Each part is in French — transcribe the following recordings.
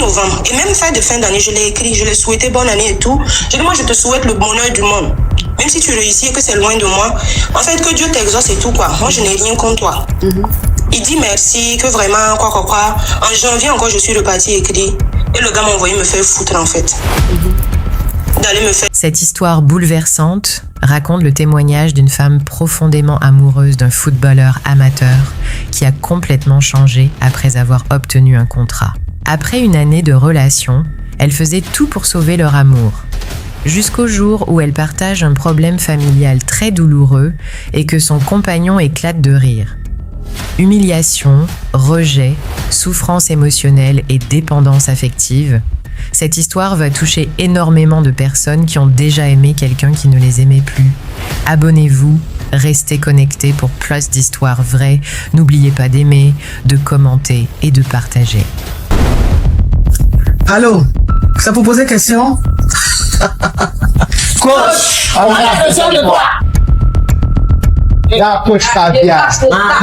novembre. Et même fin de fin d'année, je l'ai écrit, je l'ai souhaité bonne année et tout. J'ai dit, moi, je te souhaite le bonheur du monde. Même si tu réussis et que c'est loin de moi. En fait, que Dieu t'exauce et tout, quoi. Moi, je n'ai rien contre toi. Il dit merci, que vraiment, quoi. En janvier encore, je suis reparti écrit. Et le gars m'a envoyé me faire foutre, en fait. D'aller me faire... Cette histoire bouleversante raconte le témoignage d'une femme profondément amoureuse d'un footballeur amateur qui a complètement changé après avoir obtenu un contrat. Après une année de relation, elle faisait tout pour sauver leur amour. Jusqu'au jour où elle partage un problème familial très douloureux et que son compagnon éclate de rire. Humiliation, rejet, souffrance émotionnelle et dépendance affective, cette histoire va toucher énormément de personnes qui ont déjà aimé quelqu'un qui ne les aimait plus. Abonnez-vous, restez connectés pour plus d'histoires vraies. N'oubliez pas d'aimer, de commenter et de partager. Allô, ça vous poser question? Coach, On a besoin de toi. la coach Caviar,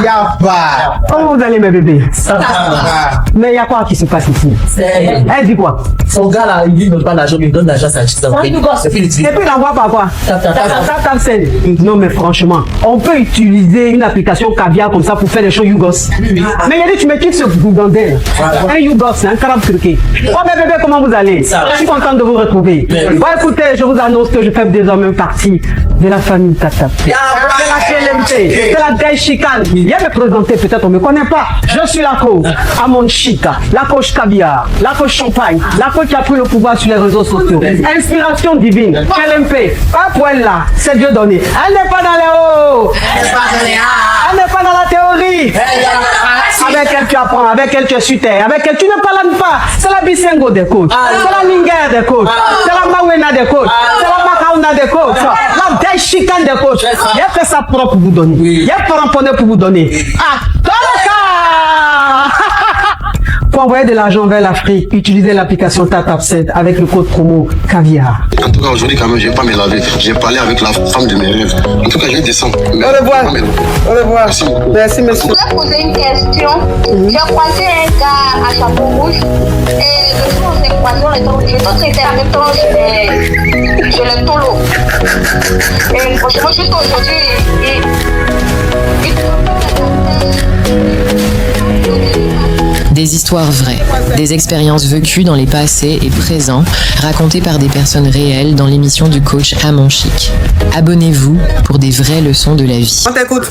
y'a pas. Comment vous allez, mes bébés? Ça va. Mais il y a quoi qui se passe ici? Elle dit quoi? Son gars là, il ne donne pas l'argent, il donne l'argent à sa chiste. C'est fini. Et puis il envoie par quoi? Tap. Non, mais franchement, on peut utiliser une application Caviar comme ça pour faire des choses YouGos. Mais il a dit, tu me quittes ce gougandel. Un YouGos, c'est un carabe truqué. Oh, mes bébés, comment vous allez? Je suis contente de vous retrouver. Bon, écoutez, je vous annonce que je fais désormais partie de la famille Tata. C'est la KLMT, c'est la Gaï Chicane. Viens me présenter, peut-être on ne me connaît pas. Je suis la coach Amon Chica, la coach Caviar, la coach Champagne, la coach qui a pris le pouvoir sur les réseaux sociaux. Inspiration divine, KLMP, pas pour elle là, c'est Dieu donné. Elle n'est pas dans les hauts, elle n'est pas dans la théorie. Avec elle tu apprends, avec elle tu es sur terre, avec elle tu ne parles pas. C'est la Bisengo des coachs, c'est la Linger des coachs, c'est la Mawena des coachs, c'est la Makauna des coachs, la Gaï Chicane des coachs. Il y a fait ça propre pour vous donner. Il y a pas ramponné pour vous donner. Ah, pour envoyer de l'argent vers l'Afrique, utilisez l'application TapTapSend avec le code promo Caviar. En tout cas, aujourd'hui, quand même, je ne vais pas me laver. J'ai parlé avec la femme de mes rêves. En tout cas, je vais descendre. Au revoir. Au revoir. Merci. Merci, monsieur. Je voulais poser une question. J'ai croisé un gars à chapeau rouge et le jour où j'ai croisé, les autres étaient en même temps sur le tolo. Et franchement, juste aujourd'hui, Des histoires vraies, des expériences vécues dans les passés et présents, racontées par des personnes réelles dans l'émission du coach Amon Chic. Abonnez-vous pour des vraies leçons de la vie. On t'écoute.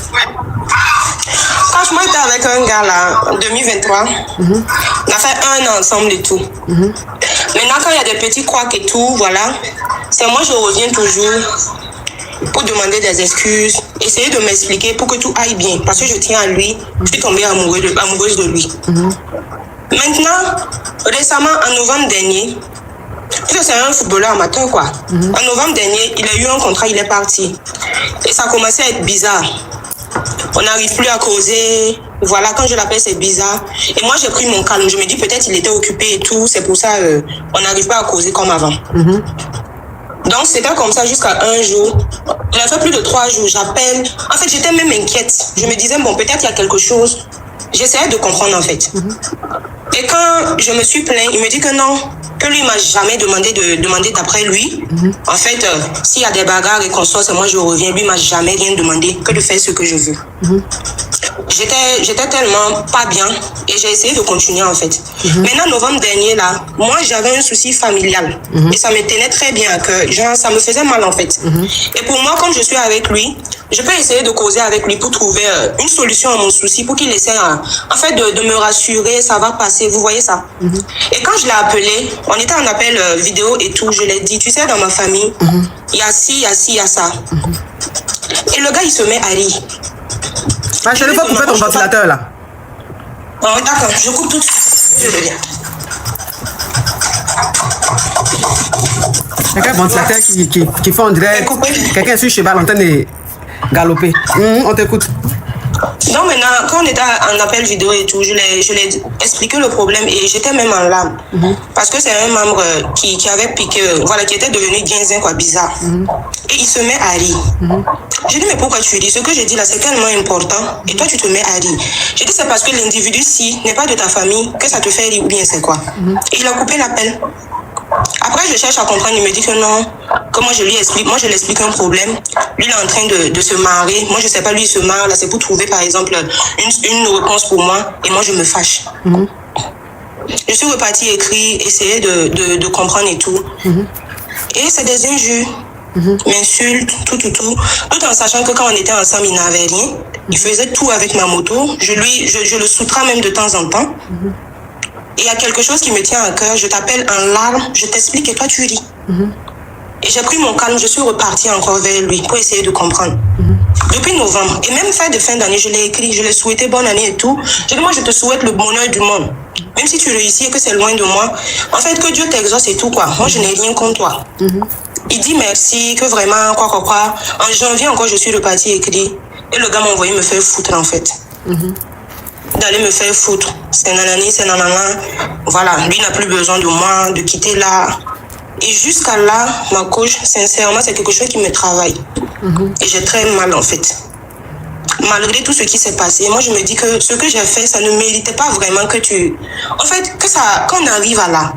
Quand moi, j'étais avec un gars là, en 2023, on a fait 1 an ensemble et tout. Maintenant, quand il y a des petits couacs et tout, voilà, c'est moi, je reviens toujours pour demander des excuses, essayer de m'expliquer pour que tout aille bien. Parce que je tiens à lui, je suis tombée amoureuse de lui. Maintenant, récemment, en novembre dernier, parce que c'est un footballeur amateur, quoi. En novembre dernier, il a eu un contrat, il est parti. Et ça a commencé à être bizarre. On n'arrive plus à causer. Voilà, quand je l'appelle, c'est bizarre. Et moi, j'ai pris mon calme. Je me dis, peut-être il était occupé et tout. C'est pour ça on n'arrive pas à causer comme avant. Donc, c'était comme ça jusqu'à un jour. Il a fait plus de 3 jours. J'appelle. En fait, j'étais même inquiète. Je me disais, bon, peut-être il y a quelque chose. J'essayais de comprendre, en fait. Et quand je me suis plaint, il me dit que non, que lui, il m'a jamais demandé de demander d'après lui. En fait, s'il y a des bagarres et qu'on sort, c'est moi, je reviens. Lui, il m'a jamais rien demandé que de faire ce que je veux. J'étais tellement pas bien et j'ai essayé de continuer, en fait. Maintenant, novembre dernier, là, moi, j'avais un souci familial. Et ça me tenait très bien à cœur. Genre, ça me faisait mal, en fait. Et pour moi, comme je suis avec lui, je peux essayer de causer avec lui pour trouver une solution à mon souci, pour qu'il essaie, en fait, de me rassurer, ça va passer, vous voyez ça. Et quand je l'ai appelé, on était en appel vidéo et tout, je l'ai dit, tu sais, dans ma famille, il y a ci, il y a ci, il y a ça. Et le gars, il se met à rire. Ah, je ne vais pas couper ton ventilateur là. Oh, d'accord, je coupe tout de suite. Je reviens. C'est un ventilateur qui fait on dirait quelqu'un sur cheval en train de galoper. On t'écoute. Donc maintenant, quand on était en appel vidéo et tout, je l'ai expliqué le problème et j'étais même en larmes. Parce que c'est un membre qui avait piqué, voilà, qui était devenu guinzin, quoi, bizarre. Et il se met à rire. J'ai dit, mais pourquoi tu ris? Ce que j'ai dit là, c'est tellement important. Et toi, tu te mets à rire. J'ai dit, c'est parce que l'individu-ci n'est pas de ta famille que ça te fait rire ou bien c'est quoi. Et il a coupé l'appel. Après, je cherche à comprendre, il me dit que non, que moi je lui explique, moi je lui explique un problème. Lui, il est en train de se marrer. Moi, je sais pas, lui, il se marre. Là, c'est pour trouver, par exemple, une réponse pour moi. Et moi, je me fâche. Je suis repartie écrire, essayer de comprendre et tout. Et c'est des injures, m'insultes, tout, tout en sachant que quand on était ensemble, il n'avait rien. Il faisait tout avec ma moto. Je le soutrais même de temps en temps. Et il y a quelque chose qui me tient à cœur. Je t'appelle en larmes, je t'explique et toi tu ris. Et j'ai pris mon calme, je suis repartie encore vers lui pour essayer de comprendre. Depuis novembre, et même fin de fin d'année, je l'ai écrit, je l'ai souhaité bonne année et tout. J'ai dit, moi je te souhaite le bonheur du monde. Même si tu réussis et que c'est loin de moi. En fait, que Dieu t'exauce et tout, quoi. Moi je n'ai rien contre toi. Il dit merci, que vraiment, quoi. En janvier encore, je suis repartie écrire. Et le gars m'a envoyé me faire foutre en fait. D'aller me faire foutre. C'est nanani, c'est nanana. Voilà, lui n'a plus besoin de moi, de quitter là. Et jusqu'à là, ma coach, sincèrement, c'est quelque chose qui me travaille. Et j'ai très mal en fait. Malgré tout ce qui s'est passé, moi je me dis que ce que j'ai fait, ça ne méritait pas vraiment que tu... En fait, que ça, quand on arrive à là,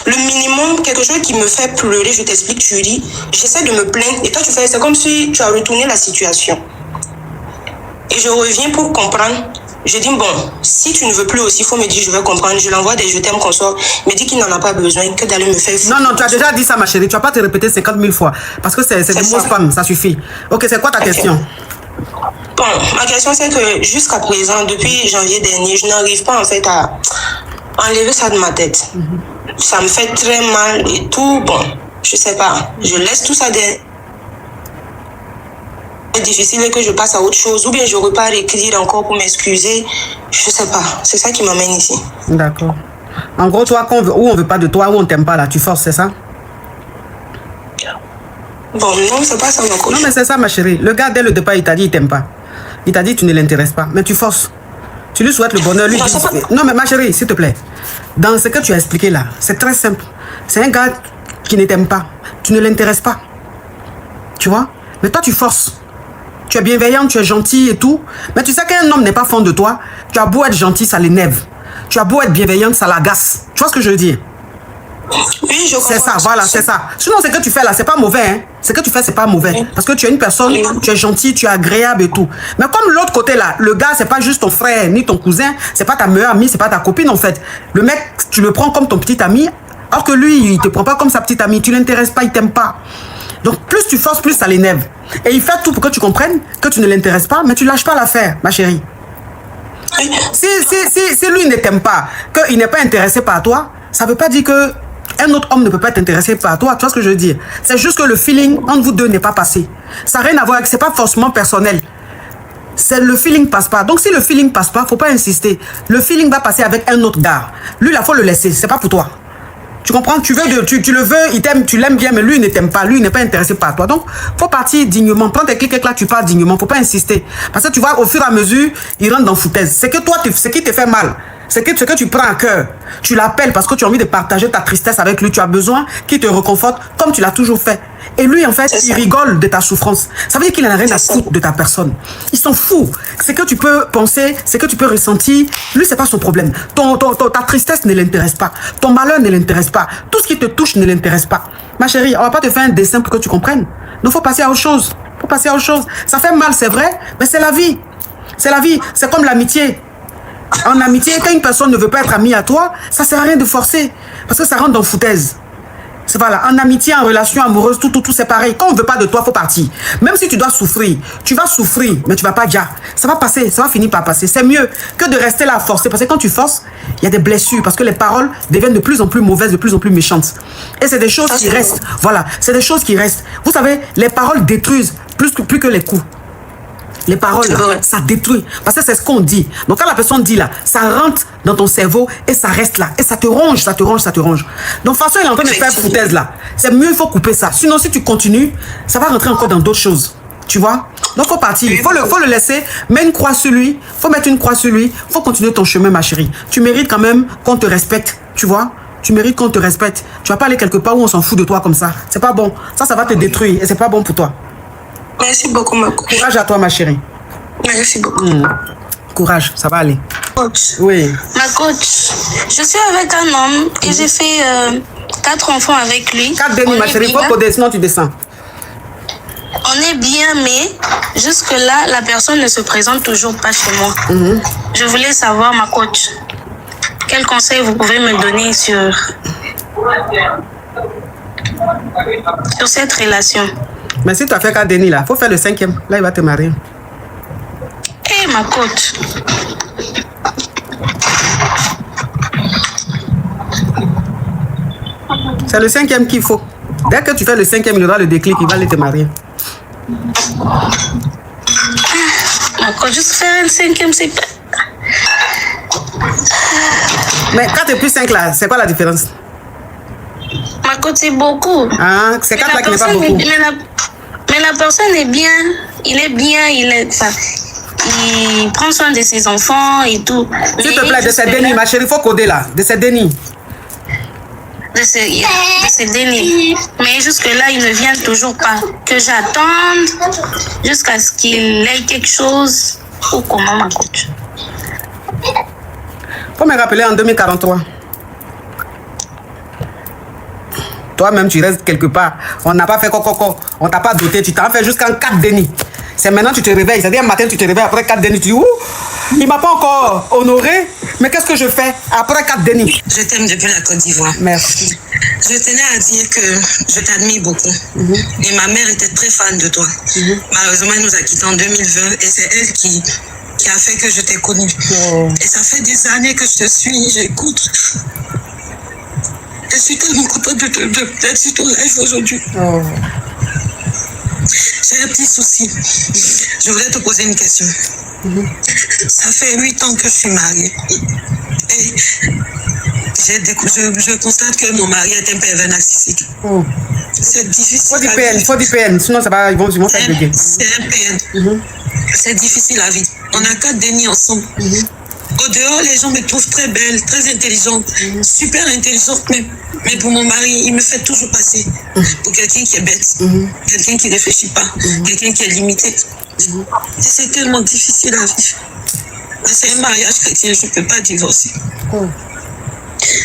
le minimum, quelque chose qui me fait pleurer, je t'explique, tu ris, j'essaie de me plaindre, et toi tu fais, c'est comme si tu as retourné la situation. Et je reviens pour comprendre. Je dis, bon, si tu ne veux plus aussi, il faut me dire, je vais comprendre. Je l'envoie des je t'aime consort. Il me dit qu'il n'en a pas besoin, que d'aller me faire foutre. Non, tu as déjà dit ça, ma chérie. Tu vas pas te répéter 50 000 fois. Parce que c'est des mots spam, ça suffit. Ok, c'est quoi ta question? Bon, ma question, c'est que jusqu'à présent, depuis janvier dernier, je n'arrive pas en fait à enlever ça de ma tête. Ça me fait très mal et tout. Bon, je sais pas. Je laisse tout ça derrière. Difficile et que je passe à autre chose ou bien je repars écrire encore pour m'excuser, je sais pas, c'est ça qui m'amène ici. D'accord. En gros, toi, où on veut pas de toi, où on t'aime pas là, tu forces, c'est ça? Bon, non, c'est pas ça ma coach. Non, mais c'est ça, ma chérie. Le gars, dès le départ, il t'a dit il t'aime pas. Il t'a dit tu ne l'intéresses pas, mais tu forces. Tu lui souhaites le bonheur, lui. Non, mais ma chérie, s'il te plaît, dans ce que tu as expliqué là, c'est très simple. C'est un gars qui ne t'aime pas, tu ne l'intéresses pas, tu vois, mais toi tu forces. Tu es bienveillante, tu es gentille et tout. Mais tu sais qu'un homme n'est pas fond de toi. Tu as beau être gentil, ça l'énerve. Tu as beau être bienveillante, ça l'agace. Tu vois ce que je veux dire? Oui, je comprends. C'est ça, voilà, c'est ça. Sinon, ce que tu fais là, c'est pas mauvais. Hein? Ce que tu fais, c'est pas mauvais. Parce que tu es une personne, tu es gentille, tu es agréable et tout. Mais comme l'autre côté là, le gars, c'est pas juste ton frère ni ton cousin, c'est pas ta meilleure amie, c'est pas ta copine en fait. Le mec, tu le prends comme ton petit ami, alors que lui, il te prend pas comme sa petite amie. Tu l'intéresses pas, il t'aime pas. Donc plus tu forces, plus ça l'énerve. Et il fait tout pour que tu comprennes que tu ne l'intéresses pas, mais tu lâches pas l'affaire, ma chérie. Si lui ne t'aime pas, qu'il n'est pas intéressé par toi, ça ne veut pas dire que un autre homme ne peut pas être intéressé par toi. Tu vois ce que je veux dire? C'est juste que le feeling entre vous deux n'est pas passé. Ça n'a rien à voir avec, c'est pas forcément personnel. C'est le feeling passe pas. Donc si le feeling passe pas, faut pas insister. Le feeling va passer avec un autre gars. Lui, il faut le laisser. C'est pas pour toi. Tu comprends? Tu le veux, il t'aime, tu l'aimes bien, mais lui, il ne t'aime pas. Lui, il n'est pas intéressé par toi. Donc, faut partir dignement. Prends tes clics là, tu pars dignement. Faut pas insister. Parce que tu vois, au fur et à mesure, il rentre dans foutaise. C'est que toi, ce qui te fait mal, c'est que ce que tu prends à cœur, tu l'appelles parce que tu as envie de partager ta tristesse avec lui. Tu as besoin qu'il te réconforte comme tu l'as toujours fait. Et lui, en fait, il rigole de ta souffrance. Ça veut dire qu'il n'a rien à foutre de ta personne. Il s'en fout. Ce que tu peux penser, ce que tu peux ressentir, lui, c'est pas son problème. Ta tristesse ne l'intéresse pas. Ton malheur ne l'intéresse pas. Tout ce qui te touche ne l'intéresse pas. Ma chérie, on va pas te faire un dessin pour que tu comprennes. Donc, faut passer à autre chose. Faut passer à autre chose. Ça fait mal, c'est vrai, mais c'est la vie. C'est la vie. C'est comme l'amitié. En amitié, quand une personne ne veut pas être amie à toi, ça sert à rien de forcer. Parce que ça rentre dans foutaise. C'est voilà, en amitié, en relation amoureuse, tout, c'est pareil. Quand on ne veut pas de toi, il faut partir. Même si tu dois souffrir, tu vas souffrir, mais tu ne vas pas dire. Ça va passer, ça va finir par passer. C'est mieux que de rester là à forcer. Parce que quand tu forces, il y a des blessures. Parce que les paroles deviennent de plus en plus mauvaises, de plus en plus méchantes. Et c'est des choses qui restent. Voilà, c'est des choses qui restent. Vous savez, les paroles détruisent plus que les coups. Les paroles, là, ça détruit. Parce que c'est ce qu'on dit. Donc, quand la personne dit là, ça rentre dans ton cerveau et ça reste là. Et ça te ronge, ça te ronge, ça te ronge. Donc, de toute façon, il est en train de faire foutaise là. C'est mieux, il faut couper ça. Sinon, si tu continues, ça va rentrer encore dans d'autres choses. Tu vois? Donc, faut partir. Faut le laisser. Mets une croix sur lui. Faut mettre une croix sur lui. Faut continuer ton chemin, ma chérie. Tu mérites quand même qu'on te respecte. Tu vois? Tu mérites qu'on te respecte. Tu vas pas aller quelque part où on s'en fout de toi comme ça. C'est pas bon. Ça va te détruire et c'est pas bon pour toi. Merci beaucoup, ma coach. Courage à toi, ma chérie. Merci beaucoup. Courage, ça va aller. Coach. Oui. Ma coach, je suis avec un homme et j'ai fait 4 enfants avec lui. 4 Denis, ma chérie. Faut coder, sinon tu descends. On est bien, mais jusque-là, la personne ne se présente toujours pas chez moi. Je voulais savoir, ma coach, quel conseil vous pouvez me donner sur cette relation? Mais si tu as fait 4 Denis là, faut faire le 5e. Là, il va te marier. Eh, ma coach. C'est le 5e qu'il faut. Dès que tu fais le 5e, il aura le déclic, il va aller te marier. Ma coach, juste faire un 5e, c'est pas... Mais 4 et plus 5 là, c'est quoi la différence? Ma coach, c'est beaucoup. Ah, c'est 4 là qui n'est pas beaucoup. Mais la personne est bien. Il est bien, il prend soin de ses enfants et tout. S'il te plaît, de ces Denis, ma chérie, il faut coder là. De ces Denis. De ces Denis. Mais jusque-là, il ne vient toujours pas. Que j'attende jusqu'à ce qu'il ait quelque chose. Ou comment, ma coach? Faut me rappeler en 2043. Toi-même, tu restes quelque part. On n'a pas fait coco. On t'a pas doté. Tu t'en fais jusqu'en 4 Denis. C'est maintenant que tu te réveilles. C'est-à-dire, un matin, tu te réveilles après 4 Denis. Tu dis, ouh, il m'a pas encore honoré. Mais qu'est-ce que je fais après 4 Denis? Je t'aime depuis la Côte d'Ivoire. Merci. Je tenais à dire que je t'admire beaucoup. Et ma mère était très fan de toi. Malheureusement, elle nous a quittés en 2020 et c'est elle qui a fait que je t'ai connue. Et ça fait des années que je te suis, j'écoute. Je suis tellement contente d'être sur ton live aujourd'hui. J'ai un petit souci. Je voudrais te poser une question. Ça fait 8 ans que je suis mariée. Et je constate que mon mari est un pervers narcissique. C'est difficile. Faut du PN, sinon ça va, ils vont faire bugger. C'est un PN. C'est difficile à vivre. On a 4 Denis ensemble. Au dehors, les gens me trouvent très belle, très intelligente, super intelligente même. Mais pour mon mari, il me fait toujours passer pour quelqu'un qui est bête, quelqu'un qui ne réfléchit pas, quelqu'un qui est limité. Et c'est tellement difficile à vivre. C'est un mariage chrétien, je ne peux pas divorcer.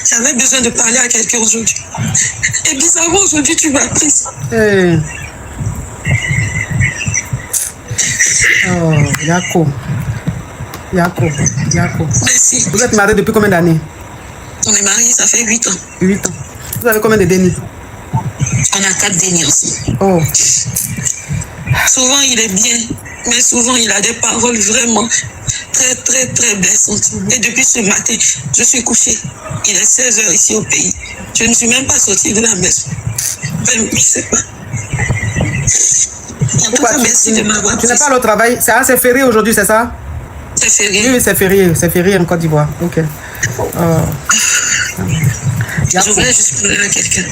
J'avais besoin de parler à quelqu'un aujourd'hui. Et bizarrement, aujourd'hui, tu m'as prise. Oh, Yako. Merci. Vous êtes mariés depuis combien d'années? On est mariés, ça fait 8 ans. 8 ans. Vous avez combien de Denis? On a 4 Denis ensemble. Oh. Souvent, il est bien, mais souvent, il a des paroles vraiment très, très, très blessantes. Et depuis ce matin, je suis couchée. Il est 16h ici au pays. Je ne suis même pas sortie de la maison. Enfin, je ne sais pas. En tout cas, merci de m'avoir pris. Tu n'es pas au travail? C'est férié aujourd'hui, c'est ça? C'est férié. Oui, c'est férié. C'est férié en Côte d'Ivoire. Ok. Je voulais juste parler à quelqu'un.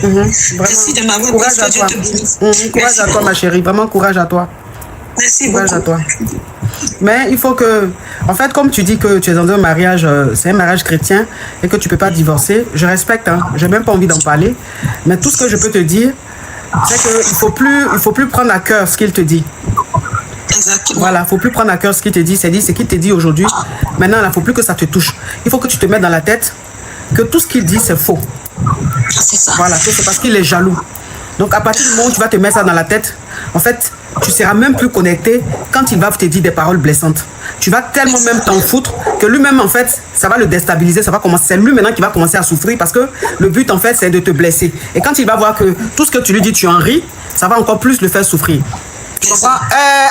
Merci de m'avoir courage à toi. Courage à toi, ma chérie. Vraiment, courage à toi. Merci courage beaucoup. À toi. Mais il faut que... En fait, comme tu dis que tu es dans un mariage, c'est un mariage chrétien et que tu ne peux pas divorcer, je respecte. Je n'ai même pas envie d'en parler. Mais tout ce que je peux te dire, c'est qu'il ne faut plus prendre à cœur ce qu'il te dit. Exactement. Voilà, il ne faut plus prendre à cœur ce qu'il te dit. C'est ce qu'il te dit aujourd'hui. Maintenant, il ne faut plus que ça te touche. Il faut que tu te mettes dans la tête que tout ce qu'il dit, c'est faux. C'est ça. Voilà, c'est parce qu'il est jaloux. Donc, à partir du moment où tu vas te mettre ça dans la tête, en fait, tu ne seras même plus connecté quand il va te dire des paroles blessantes. Tu vas tellement même t'en foutre que lui-même, en fait, ça va le déstabiliser. Ça va commencer. C'est lui maintenant qui va commencer à souffrir parce que le but, en fait, c'est de te blesser. Et quand il va voir que tout ce que tu lui dis, tu en ris, ça va encore plus le faire souffrir. Tu comprends?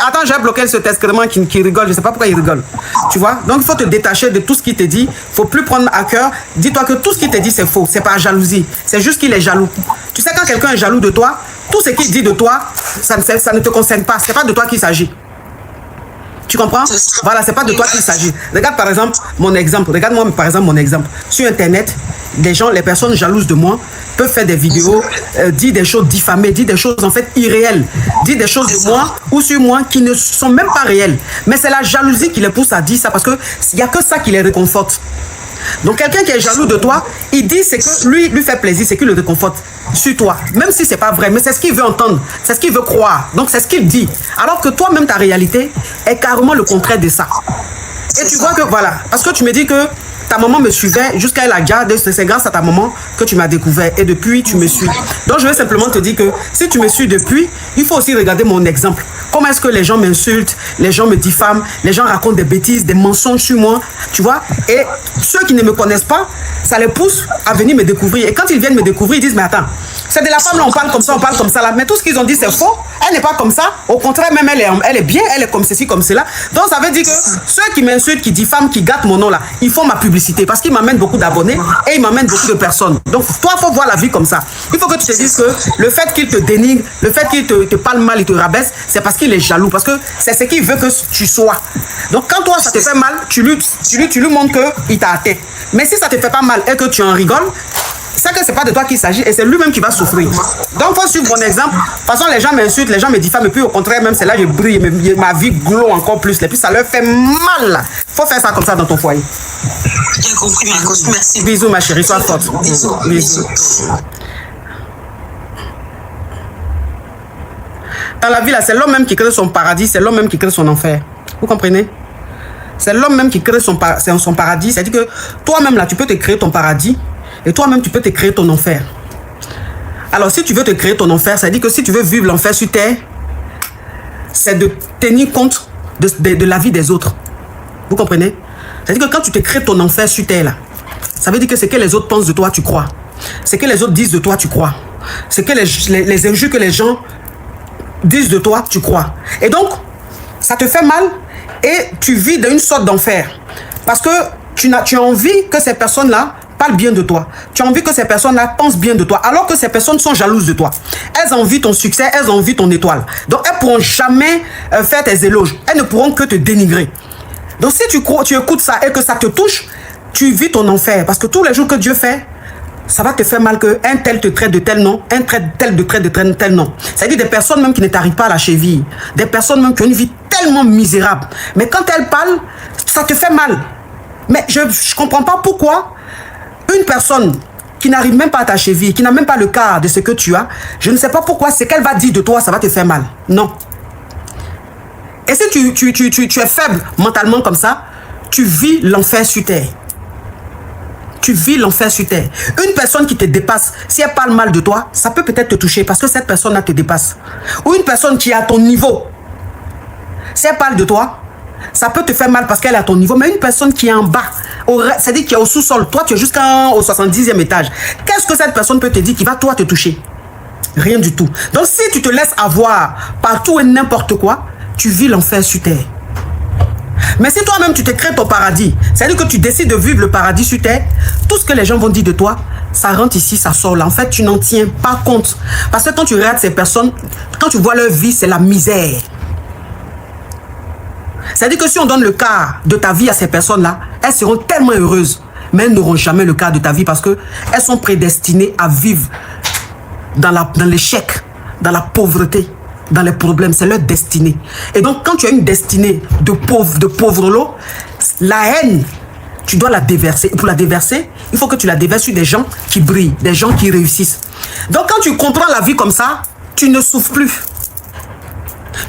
Attends, j'ai bloqué ce test qui rigole. Je ne sais pas pourquoi il rigole. Tu vois? Donc, il faut te détacher de tout ce qu'il te dit. Il ne faut plus prendre à cœur. Dis-toi que tout ce qu'il te dit, c'est faux. C'est pas jalousie. C'est juste qu'il est jaloux. Tu sais, quand quelqu'un est jaloux de toi, tout ce qu'il dit de toi, ça ne te concerne pas. Ce n'est pas de toi qu'il s'agit. Tu comprends? Voilà, c'est pas de toi qu'il s'agit. Regarde par exemple mon exemple. Regarde-moi par exemple mon exemple. Sur Internet, des gens, les personnes jalouses de moi, peuvent faire des vidéos, dire des choses diffamées, dire des choses en fait irréelles, dire des choses de moi ou sur moi qui ne sont même pas réelles. Mais c'est la jalousie qui les pousse à dire ça parce qu'il n'y a que ça qui les réconforte. Donc quelqu'un qui est jaloux de toi, il dit c'est que lui fait plaisir, c'est qu'il le réconforte sur toi. Même si c'est pas vrai, mais c'est ce qu'il veut entendre, c'est ce qu'il veut croire. Donc c'est ce qu'il dit. Alors que toi-même, ta réalité est carrément le contraire de ça. Et tu vois que voilà, parce que tu me dis que ta maman me suivait jusqu'à la garde, c'est grâce à ta maman que tu m'as découvert et depuis tu me suis. Donc je vais simplement te dire que si tu me suis depuis, il faut aussi regarder mon exemple. Comment est-ce que les gens m'insultent, les gens me diffament, les gens racontent des bêtises, des mensonges sur moi, tu vois. Et ceux qui ne me connaissent pas, ça les pousse à venir me découvrir. Et quand ils viennent me découvrir, ils disent mais attends, c'est de la femme là, on parle comme ça là. Mais tout ce qu'ils ont dit c'est faux, elle n'est pas comme ça. Au contraire même elle est bien, elle est comme ceci, comme cela. Donc ça veut dire que ceux qui m'insultent, qui diffament, qui gâtent mon nom là, ils font ma publicité parce qu'ils m'amènent beaucoup d'abonnés et ils m'amènent beaucoup de personnes. Donc toi, il faut voir la vie comme ça. Il faut que tu te dises que le fait qu'il te dénigre, le fait qu'il te parle mal, il te rabaisse, c'est parce qu'il est jaloux, parce que c'est ce qu'il veut que tu sois. Donc quand toi ça te fait mal, tu lui montres qu'il t'a atteint. Mais si ça te fait pas mal et que tu en rigoles, c'est que c'est pas de toi qu'il s'agit et c'est lui-même qui va souffrir. Donc faut suivre mon exemple. De toute façon, les gens m'insultent, les gens me diffament, et puis au contraire même c'est là que je brille, ma vie glow encore plus. Et puis ça leur fait mal. Faut faire ça comme ça dans ton foyer. J'ai compris, Marcos. Merci. Bisous ma chérie, sois forte. Bisous. Dans la vie là, c'est l'homme même qui crée son paradis, c'est l'homme même qui crée son enfer. Vous comprenez? C'est l'homme même qui crée son paradis. C'est-à-dire que toi-même là, tu peux te créer ton paradis. Et toi-même, tu peux te créer ton enfer. Alors, si tu veux te créer ton enfer, ça veut dire que si tu veux vivre l'enfer sur terre, c'est de tenir compte de la vie des autres. Vous comprenez? C'est-à-dire que quand tu te crées ton enfer sur terre, là, ça veut dire que ce que les autres pensent de toi, tu crois. Ce que les autres disent de toi, tu crois. Ce que les injures que les gens disent de toi, tu crois. Et donc, ça te fait mal et tu vis dans une sorte d'enfer. Parce que tu as envie que ces personnes-là parlent bien de toi. Tu as envie que ces personnes-là pensent bien de toi, alors que ces personnes sont jalouses de toi. Elles envient ton succès, elles envient ton étoile. Donc, elles ne pourront jamais faire tes éloges. Elles ne pourront que te dénigrer. Donc, si tu écoutes ça et que ça te touche, tu vis ton enfer. Parce que tous les jours que Dieu fait, ça va te faire mal qu'un tel te traite de tel nom, un tel te traite de tel nom. C'est-à-dire des personnes même qui ne t'arrivent pas à la cheville. Des personnes même qui ont une vie tellement misérable. Mais quand elles parlent, ça te fait mal. Mais je ne comprends pas pourquoi une personne qui n'arrive même pas à ta cheville, qui n'a même pas le quart de ce que tu as, je ne sais pas pourquoi ce qu'elle va dire de toi, ça va te faire mal. Non. Et si tu es faible mentalement comme ça, tu vis l'enfer sur terre. Tu vis l'enfer sur terre. Une personne qui te dépasse, si elle parle mal de toi, ça peut peut-être te toucher parce que cette personne-là te dépasse. Ou une personne qui est à ton niveau, si elle parle de toi, ça peut te faire mal parce qu'elle est à ton niveau. Mais une personne qui est en bas, c'est-à-dire qui est au sous-sol, toi tu es jusqu'au 70e étage, qu'est-ce que cette personne peut te dire qui va toi te toucher? Rien du tout. Donc si tu te laisses avoir partout et n'importe quoi, tu vis l'enfer sur terre. Mais si toi-même tu te crées ton paradis, c'est-à-dire que tu décides de vivre le paradis sur terre, tout ce que les gens vont dire de toi, ça rentre ici, ça sort là. En fait, tu n'en tiens pas compte. Parce que quand tu regardes ces personnes, quand tu vois leur vie, c'est la misère. C'est-à-dire que si on donne le quart de ta vie à ces personnes-là, elles seront tellement heureuses, mais elles n'auront jamais le quart de ta vie parce qu'elles sont prédestinées à vivre dans l'échec, dans la pauvreté, dans les problèmes. C'est leur destinée. Et donc, quand tu as une destinée de pauvre lot, la haine, tu dois la déverser. Et pour la déverser, il faut que tu la déverses sur des gens qui brillent, des gens qui réussissent. Donc, quand tu comprends la vie comme ça, tu ne souffres plus.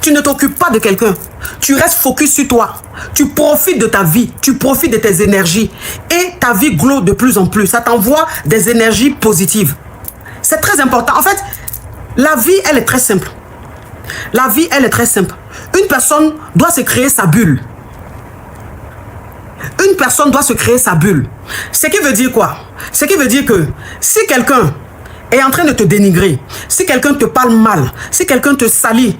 Tu ne t'occupes pas de quelqu'un. Tu restes focus sur toi. Tu profites de ta vie. Tu profites de tes énergies. Et ta vie glow de plus en plus. Ça t'envoie des énergies positives. C'est très important. En fait, la vie, elle est très simple. La vie, elle est très simple. Une personne doit se créer sa bulle. Une personne doit se créer sa bulle. Ce qui veut dire quoi? Ce qui veut dire que si quelqu'un est en train de te dénigrer, si quelqu'un te parle mal, si quelqu'un te salit,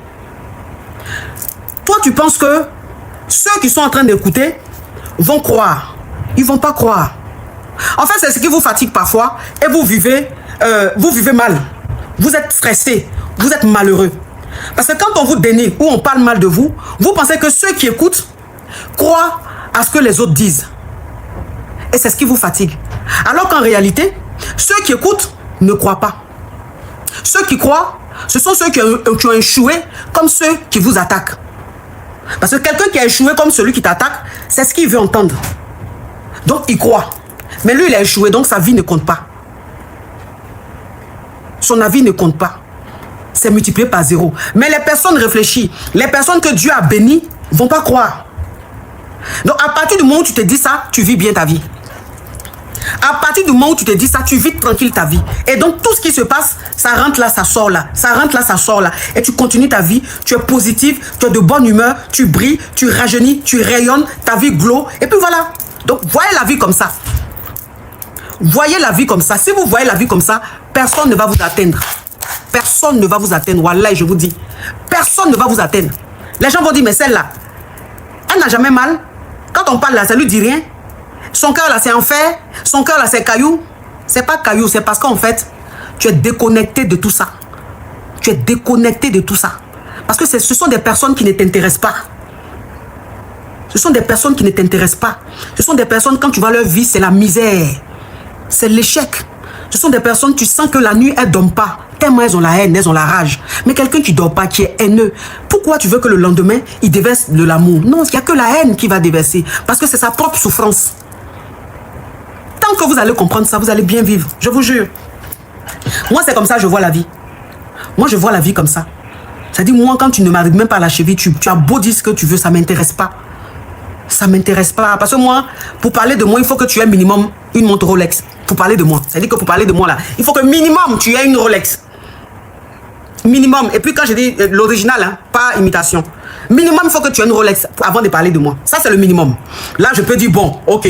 toi, tu penses que ceux qui sont en train d'écouter vont croire. Ils ne vont pas croire. En fait, c'est ce qui vous fatigue parfois et vous vivez mal. Vous êtes stressé, vous êtes malheureux. Parce que quand on vous dénigre ou on parle mal de vous, vous pensez que ceux qui écoutent croient à ce que les autres disent. Et c'est ce qui vous fatigue. Alors qu'en réalité, ceux qui écoutent ne croient pas. Ceux qui croient, ce sont ceux qui ont échoué comme ceux qui vous attaquent. Parce que quelqu'un qui a échoué comme celui qui t'attaque, c'est ce qu'il veut entendre. Donc il croit. Mais lui, il a échoué, donc sa vie ne compte pas. Son avis ne compte pas. C'est multiplié par 0. Mais les personnes réfléchies, les personnes que Dieu a bénies, ne vont pas croire. Donc à partir du moment où tu te dis ça, tu vis bien ta vie. À partir du moment où tu te dis ça, tu vis tranquille ta vie. Et donc tout ce qui se passe, ça rentre là, ça sort là. Ça rentre là, ça sort là. Et tu continues ta vie, tu es positif, tu as de bonne humeur, tu brilles, tu rajeunis, tu rayonnes, ta vie glow. Et puis voilà. Donc voyez la vie comme ça. Voyez la vie comme ça. Si vous voyez la vie comme ça, personne ne va vous atteindre. Personne ne va vous atteindre. Wallah, je vous dis. Personne ne va vous atteindre. Les gens vont dire, mais celle-là, elle n'a jamais mal. Quand on parle là, ça lui dit rien. Son cœur là, c'est en fer. Son cœur là, c'est caillou. C'est pas caillou, c'est parce qu'en fait, tu es déconnecté de tout ça. Tu es déconnecté de tout ça. Parce que ce sont des personnes qui ne t'intéressent pas. Ce sont des personnes qui ne t'intéressent pas. Ce sont des personnes, quand tu vois leur vie, c'est la misère. C'est l'échec. Ce sont des personnes, tu sens que la nuit, elles ne dorment pas. Tellement elles ont la haine, elles ont la rage. Mais quelqu'un qui ne dort pas, qui est haineux, pourquoi tu veux que le lendemain, il déverse de l'amour? Non, il n'y a que la haine qui va déverser. Parce que c'est sa propre souffrance. Tant que vous allez comprendre ça, vous allez bien vivre. Je vous jure. Moi, c'est comme ça que je vois la vie. Moi, je vois la vie comme ça. C'est-à-dire, moi, quand tu ne m'arrives même pas à la cheville, tu as beau dire ce que tu veux, ça ne m'intéresse pas. Ça ne m'intéresse pas. Parce que moi, pour parler de moi, il faut que tu aies minimum une montre Rolex. Pour parler de moi. C'est-à-dire que pour parler de moi, là, il faut que minimum, tu aies une Rolex. Minimum. Et puis quand je dis l'original, hein, pas imitation. Minimum, il faut que tu aies une Rolex avant de parler de moi. Ça, c'est le minimum. Là, je peux dire, bon, ok.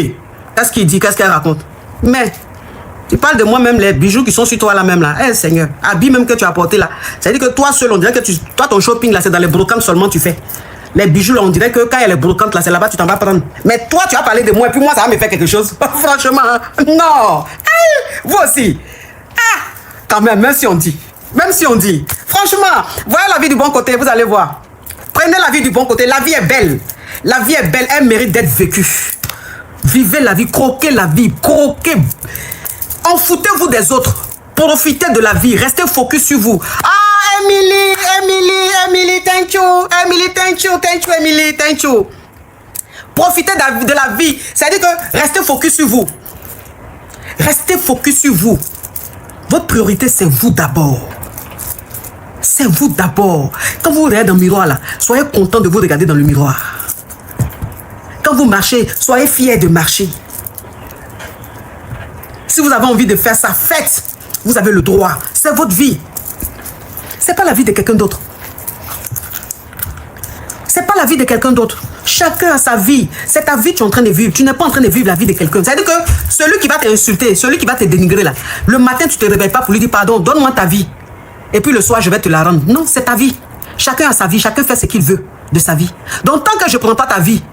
Qu'est-ce qu'il dit? Qu'est-ce qu'elle raconte? Mais, tu parles de moi, même les bijoux qui sont sur toi là même là. Eh Seigneur, habits même que tu as porté là. C'est-à-dire que toi seul, on dirait que toi, ton shopping là, c'est dans les brocantes seulement tu fais. Les bijoux là, on dirait que quand il y a les brocantes là, c'est là-bas tu t'en vas prendre. Mais toi, tu as parlé de moi et puis moi, ça va me faire quelque chose. Franchement, non. Vous aussi. Ah, quand même si on dit. Même si on dit. Franchement, voyez la vie du bon côté, vous allez voir. Prenez la vie du bon côté. La vie est belle. La vie est belle, elle mérite d'être vécue. Vivez la vie, croquez la vie, croquez. Enfoutez-vous des autres. Profitez de la vie, restez focus sur vous. Ah, Emily, thank you. Emily, thank you, Emily, thank you. Profitez de la vie. C'est-à-dire que restez focus sur vous. Restez focus sur vous. Votre priorité, c'est vous d'abord. C'est vous d'abord. Quand vous regardez dans le miroir, là, soyez content de vous regarder dans le miroir. Quand vous marchez, soyez fiers de marcher. Si vous avez envie de faire ça, faites. Vous avez le droit. C'est votre vie. C'est pas la vie de quelqu'un d'autre. C'est pas la vie de quelqu'un d'autre. Chacun a sa vie. C'est ta vie que tu es en train de vivre. Tu n'es pas en train de vivre la vie de quelqu'un. C'est-à-dire que celui qui va t'insulter, celui qui va te dénigrer là, le matin, tu ne te réveilles pas pour lui dire pardon, donne-moi ta vie. Et puis le soir, je vais te la rendre. Non, c'est ta vie. Chacun a sa vie. Chacun fait ce qu'il veut de sa vie. Donc tant que je ne prends pas ta vie,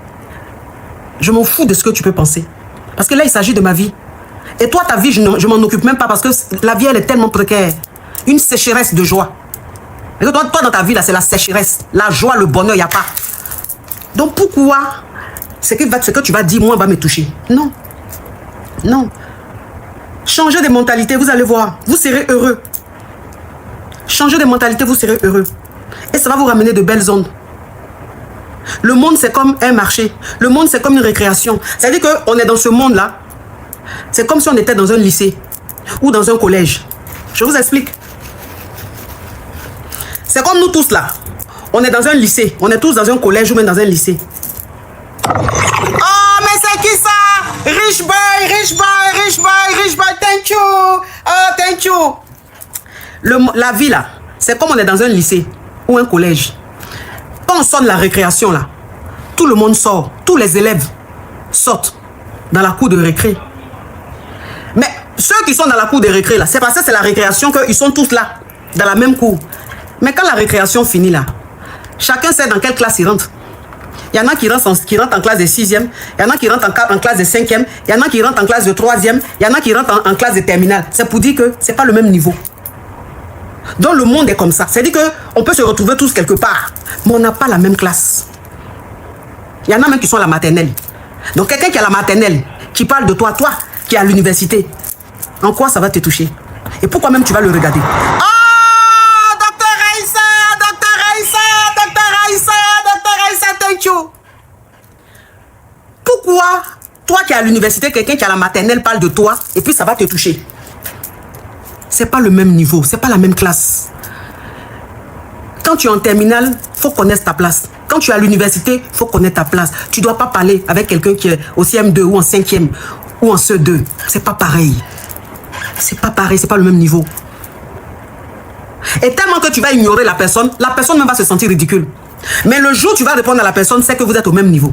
je m'en fous de ce que tu peux penser. Parce que là, il s'agit de ma vie. Et toi, ta vie, je ne m'en occupe même pas parce que la vie, elle est tellement précaire. Une sécheresse de joie. Et toi, dans ta vie, là, c'est la sécheresse. La joie, le bonheur, il n'y a pas. Donc, pourquoi ce que tu vas dire, moi, va me toucher? Non. Non. Changez de mentalité, vous allez voir. Vous serez heureux. Changez de mentalité, vous serez heureux. Et ça va vous ramener de belles ondes. Le monde, c'est comme un marché. Le monde, c'est comme une récréation. C'est-à-dire qu'on est dans ce monde-là. C'est comme si on était dans un lycée ou dans un collège. Je vous explique. C'est comme nous tous là. On est dans un lycée. On est tous dans un collège ou même dans un lycée. Oh, mais c'est qui ça? Rich boy. Thank you. Oh, thank you. La vie là, c'est comme on est dans un lycée ou un collège. Quand on sonne la récréation là, tout le monde sort. Tous les élèves sortent dans la cour de récré. Mais ceux qui sont dans la cour de récré là, c'est parce que c'est la récréation qu'ils sont tous là, dans la même cour. Mais quand la récréation finit là, chacun sait dans quelle classe il rentre. Il y en a qui rentrent en classe de 6e, il y en a qui rentrent en classe de 5e, il y en a qui rentrent en classe de 3e, il y en a qui rentrent en classe de terminale. C'est pour dire que ce n'est pas le même niveau. Donc le monde est comme ça. C'est-à-dire qu'on peut se retrouver tous quelque part, mais on n'a pas la même classe. Il y en a même qui sont à la maternelle. Donc quelqu'un qui est à la maternelle, qui parle de toi, qui est à l'université, en quoi ça va te toucher? Et pourquoi même tu vas le regarder? Ah, docteur Raïssa, thank you. Pourquoi toi qui es à l'université, quelqu'un qui est à la maternelle parle de toi et puis ça va te toucher? C'est pas le même niveau, c'est pas la même classe. Quand tu es en terminale, faut connaître ta place. Quand tu es à l'université, faut connaître ta place. Tu dois pas parler avec quelqu'un qui est au CM2 ou en 5e ou en CE2. C'est pas pareil. C'est pas pareil, c'est pas le même niveau. Et tellement que tu vas ignorer la personne même va se sentir ridicule. Mais le jour où tu vas répondre à la personne, c'est que vous êtes au même niveau.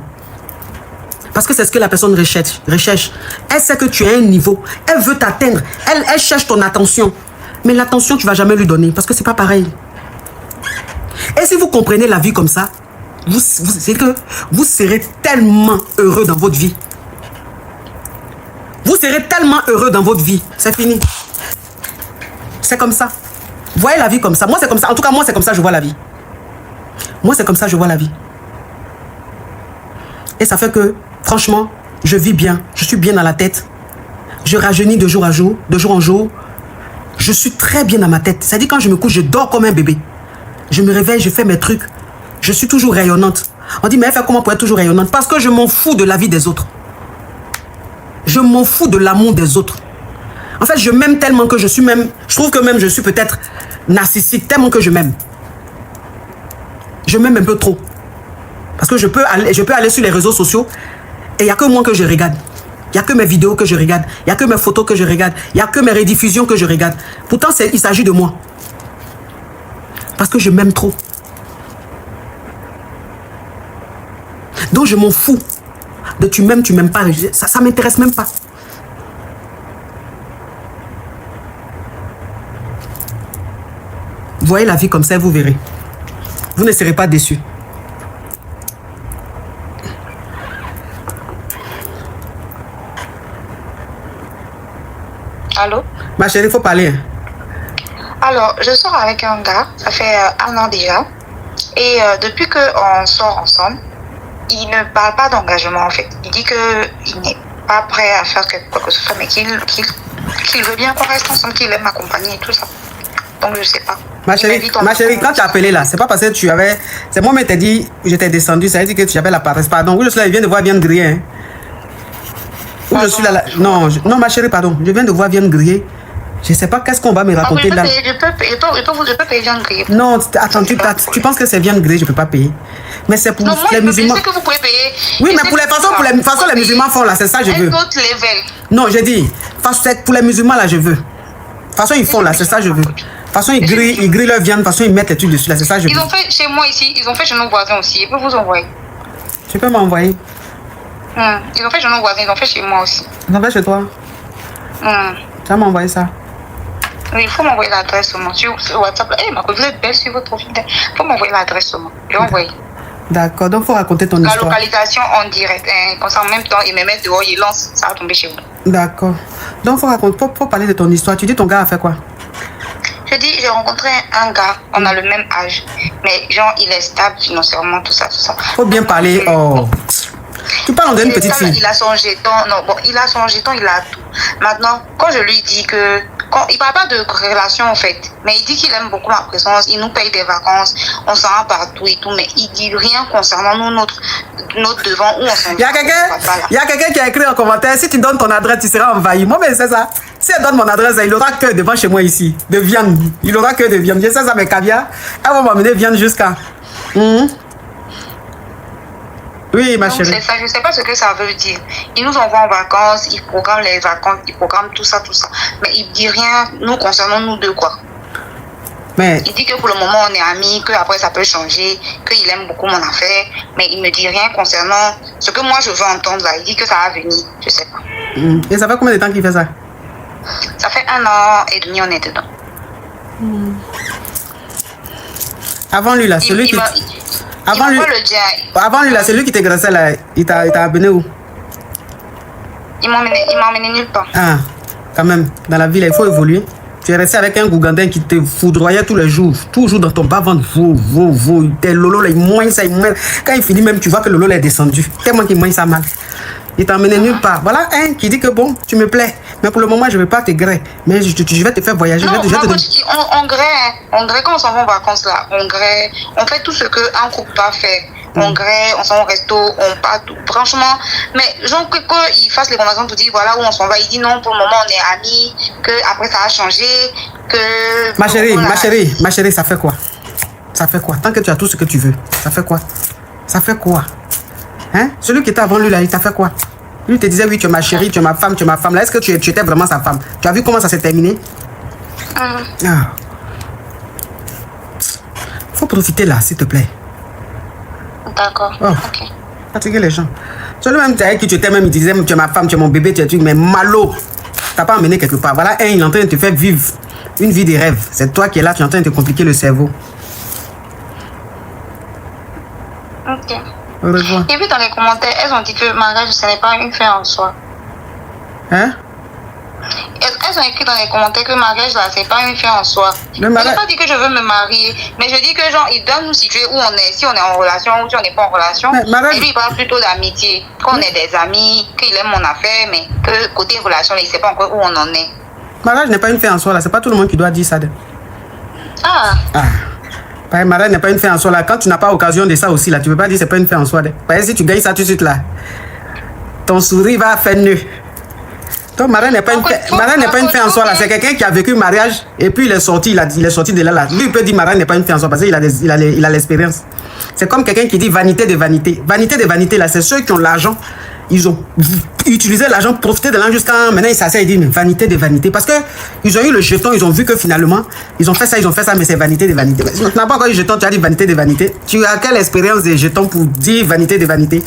Parce que c'est ce que la personne recherche. Elle sait que tu as un niveau. Elle veut t'atteindre. Elle cherche ton attention. Mais l'attention, tu ne vas jamais lui donner. Parce que ce n'est pas pareil. Et si vous comprenez la vie comme ça, c'est que vous serez tellement heureux dans votre vie. Vous serez tellement heureux dans votre vie. C'est fini. C'est comme ça. Voyez la vie comme ça. Moi, c'est comme ça. En tout cas, moi, c'est comme ça que je vois la vie. Moi, c'est comme ça que je vois la vie. Et ça fait que, franchement, je vis bien. Je suis bien dans la tête. Je rajeunis de jour en jour. Je suis très bien dans ma tête. C'est-à-dire, quand je me couche, je dors comme un bébé. Je me réveille, je fais mes trucs. Je suis toujours rayonnante. On dit, mais elle fait comment pour être toujours rayonnante? Parce que je m'en fous de la vie des autres. Je m'en fous de l'amour des autres. En fait, je m'aime tellement que je suis même... Je trouve que même je suis peut-être narcissique, tellement que je m'aime. Je m'aime un peu trop. Parce que je peux aller sur les réseaux sociaux et il n'y a que moi que je regarde. Il n'y a que mes vidéos que je regarde. Il n'y a que mes photos que je regarde. Il n'y a que mes rediffusions que je regarde. Pourtant, il s'agit de moi. Parce que je m'aime trop. Donc, je m'en fous de tu m'aimes pas. Ça ne m'intéresse même pas. Voyez la vie comme ça, vous verrez. Vous ne serez pas déçus. Allô? Ma chérie, il faut parler. Alors, je sors avec un gars, ça fait 1 an déjà. Et depuis qu'on sort ensemble, il ne parle pas d'engagement en fait. Il dit qu'il n'est pas prêt à faire quelque chose, mais qu'il veut bien qu'on reste ensemble, qu'il aime m'accompagner et tout ça. Donc, je sais pas. Ma chérie, quand tu as appelé là, c'est pas parce que tu avais... C'est moi qui t'ai dit, j'étais descendu, ça veut dire que tu avais la paresse. Pardon, oui, je suis là, il vient de voir Vienne griller. Hein. Où je suis là, non, ma chérie, pardon, je viens de voir Vienne griller. Je sais pas qu'est-ce qu'on va me raconter là. Je peux payer Vienne griller. Non, attends, tu penses que c'est Vienne griller, je peux pas payer. Mais c'est pour les musulmans. Je sais que vous pouvez payer. Oui, mais pour les façons, les musulmans font là, c'est ça que je veux. Un autre level. Non, j'ai dit, pour les musulmans là, je veux. De toute façon, ils font là, c'est ça que je veux. De toute façon, ils grillent leur viande, de toute façon, ils mettent les trucs dessus là, c'est ça que je veux. Ils ont fait chez moi ici, ils ont fait chez nos voisins aussi. Je peux vous envoyer. Tu peux m'envoyer? Ils ont fait chez nos voisins, ils ont fait chez moi aussi. Ils ont fait chez toi? Tu vas m'envoyer ça? Oui, il faut m'envoyer l'adresse seulement sur WhatsApp. Ma copine, vous êtes belle sur votre profil. Il faut m'envoyer l'adresse seulement. Je vais envoyer. D'accord, donc il faut raconter ton histoire. La localisation en direct. Comme ça, en même temps, ils me mettent dehors, ils lancent, ça va tomber chez vous. D'accord. Donc faut parler de ton histoire. Tu dis ton gars a fait quoi? Je dis, j'ai rencontré un gars, on a le même âge. Mais genre, il est stable financièrement, tout ça. Faut bien parler. Oh. Tu parles d'une petite fille. Il a son jeton, il a son jeton, il a tout. Maintenant, quand je lui dis que... il ne parle pas de relation en fait, mais il dit qu'il aime beaucoup ma présence, il nous paye des vacances, on s'en va partout et tout, mais il ne dit rien concernant nous, notre devant où on s'en va. Il y a quelqu'un qui a écrit en commentaire, si tu donnes ton adresse, tu seras envahi. Moi, mais c'est ça. Si elle donne mon adresse, il aura que devant chez moi ici, de viande. Il aura que de viande. Je sais ça, mais caviar, elle va m'amener viande jusqu'à... Oui, ma chérie. C'est ça, je ne sais pas ce que ça veut dire. Il nous envoie en vacances, il programme les vacances, il programme tout ça. Mais il ne dit rien, nous concernant nous deux, quoi. Mais... Il dit que pour le moment, on est amis, qu'après, ça peut changer, qu'il aime beaucoup mon affaire, mais il ne me dit rien concernant ce que moi, je veux entendre là. Il dit que ça va venir, je ne sais pas. Et ça fait combien de temps qu'il fait ça? Ça fait 1 an et demi, on est dedans. Avant lui, là, celui qui... Avant lui, là, c'est lui qui t'est grassé là, il t'a amené où? Il m'a emmené nulle part. Ah, quand même, dans la ville, il faut évoluer. Tu es resté avec un Gougandin qui te foudroyait tous les jours, toujours dans ton bas-ventre, tes lolo là, il moigne ça, il moigne. Quand il finit même, tu vois que le lolo est descendu, tellement qu'il moigne ça mal. Il t'a emmené nulle part. Voilà un qui dit que bon, tu me plais. Mais pour le moment, je ne vais pas te gré. Mais je vais te faire voyager. Non, on grée quand on s'en va en vacances là. On fait tout ce qu'un couple pas fait. On grée, on s'en va au resto, on part tout. Franchement, mais genre qu'il fasse les conversations pour dire voilà où on s'en va. Il dit non, pour le moment on est amis, que après ça a changé, que... Ma chérie, ça fait quoi? Ça fait quoi? Tant que tu as tout ce que tu veux, ça fait quoi? Ça fait quoi? Hein? Celui qui était avant lui là, il t'a fait quoi? Lui te disait oui, tu es ma chérie, tu es ma femme, tu es ma femme. Là, est-ce que tu étais vraiment sa femme? Tu as vu comment ça s'est terminé? Faut profiter là, s'il te plaît. D'accord. Ok. Fatiguer les gens. Celui-même avec qui tu étais, même il disait tu es ma femme, tu es mon bébé, tu es truc, mais malo. T'as pas emmené quelque part. Voilà, il est en train de te faire vivre une vie des rêves. C'est toi qui es là, tu es en train de te compliquer le cerveau. Ok. Au revoir. Et puis dans les commentaires, elles ont dit que le mariage, ce n'est pas une fin en soi. Hein? Elles ont écrit dans les commentaires que le mariage, là, c'est pas une fin en soi. Je n'ai pas dit que je veux me marier, mais je dis que genre, ils doivent nous situer où on est, si on est en relation ou si on n'est pas en relation. Et lui, il parle plutôt d'amitié. Qu'on est des amis, qu'il aime mon affaire, mais que côté relation, il ne sait pas encore où on en est. Mariage n'est pas une fin en soi, là. C'est pas tout le monde qui doit dire ça. Mariage n'est pas une fin en soi, là. Quand tu n'as pas occasion de ça aussi, là, tu ne peux pas dire que c'est pas une fin en soi. Parce que si tu gagnes ça tout de suite, là, ton sourire va faire nœud. Donc, mariage n'est pas une fin en soi, là. C'est quelqu'un qui a vécu le mariage et puis il est sorti de là. Lui, il peut dire mariage n'est pas une fin en soi parce qu'il a l'expérience. C'est comme quelqu'un qui dit vanité de vanité. Vanité de vanité, là, c'est ceux qui ont l'argent. Ils ont utilisé l'argent, profité de l'argent jusqu'à maintenant, ils s'asseyent et disent mais vanité de vanité. Parce qu'ils ont eu le jeton, ils ont vu que finalement, ils ont fait ça, mais c'est vanité de vanité. Tu n'as pas encore eu le jeton, tu as dit vanité de vanité. Tu as quelle expérience des jetons pour dire vanité de vanité?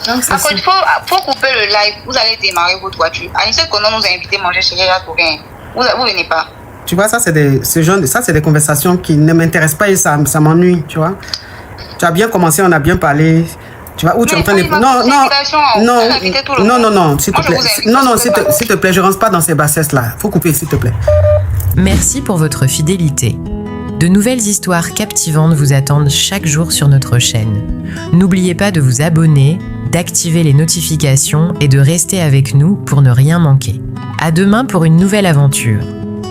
Après, il faut couper le live. Vous allez démarrer votre voiture. Anissa Kono nous a invité à manger chez Yaya Tourin. Vous venez pas. Tu vois, ça, c'est des conversations qui ne m'intéressent pas et ça m'ennuie, tu vois. Tu as bien commencé, on a bien parlé. Tu vois, où tu es en train de... Non, s'il te plaît. S'il te plaît, je ne rentre pas dans ces bassesses-là. Faut couper, s'il te plaît. Merci pour votre fidélité. De nouvelles histoires captivantes vous attendent chaque jour sur notre chaîne. N'oubliez pas de vous abonner, d'activer les notifications et de rester avec nous pour ne rien manquer. À demain pour une nouvelle aventure.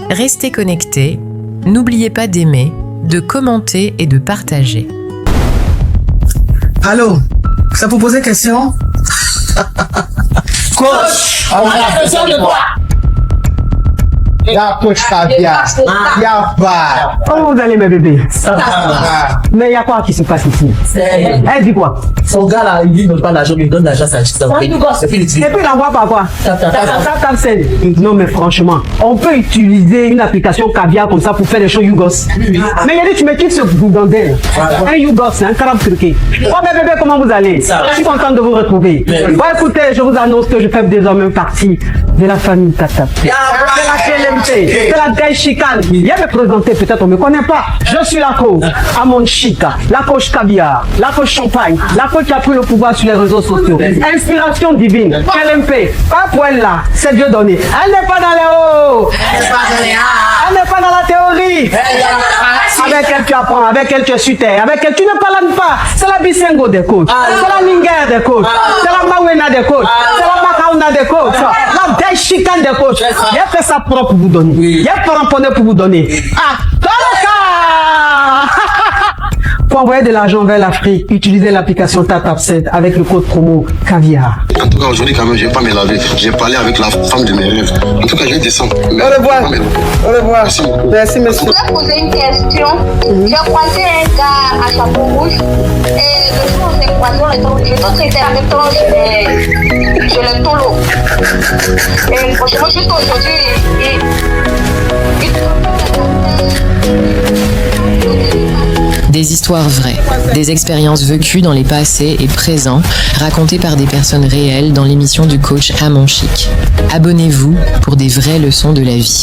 Restez connectés, n'oubliez pas d'aimer, de commenter et de partager. Allô? Ça vous poser question? Coach, on a besoin de quoi? La coach Caviar. Y'a pas. Comment vous allez, mes bébés? Ça va. Mais il y a quoi qui se passe ici? Elle dit quoi? Son gars là, il ne donne pas l'argent, il donne l'argent à sa chiste. Et puis il envoie par quoi? Non, mais franchement, on peut utiliser une application Caviar comme ça pour faire des choses YouGos. Mais il a dit, tu me quittes ce bougandel. Un YouGos, un carabe turqué. Oh, mes bébés, comment vous allez? Je suis content de vous retrouver. Bon, écoutez, je vous annonce que je fais désormais partie de la famille Tata. C'est la Gaï Chicane. Viens me présenter, peut-être on ne me connaît pas. Je suis la coach Amon Chica, la coach Caviar, la coach Champagne, la coach qui a pris le pouvoir sur les réseaux sociaux. Inspiration divine, LMP, pas pour elle là, c'est Dieu donné. Elle n'est pas dans les hauts, elle n'est pas dans la théorie. Avec elle tu apprends, avec elle tu es sur terre, avec elle tu ne parles pas. C'est la Bisengo des coachs, c'est la Ninger des coachs, c'est la Mawena des coachs, c'est la Makauna des coachs, la Gaï Chicane des coachs. Il a fait ça propre pour vous donner. Il y a pas ramponné pour vous donner. Pour envoyer de l'argent vers l'Afrique, utilisez l'application TapTapSend avec le code promo Caviar. En tout cas, aujourd'hui, quand même, je ne vais pas me laver. J'ai parlé avec la femme de mes rêves. En tout cas, je vais descendre. Au revoir. Au revoir. Merci, monsieur. Je voulais poser une question. J'ai croisé un gars à chapeau rouge. Et le jour où on s'est croisé, l'autre était en même temps chez le tolo. Et franchement, juste aujourd'hui, Des histoires vraies, des expériences vécues dans les passés et présents, racontées par des personnes réelles dans l'émission du coach Amon Chic. Abonnez-vous pour des vraies leçons de la vie.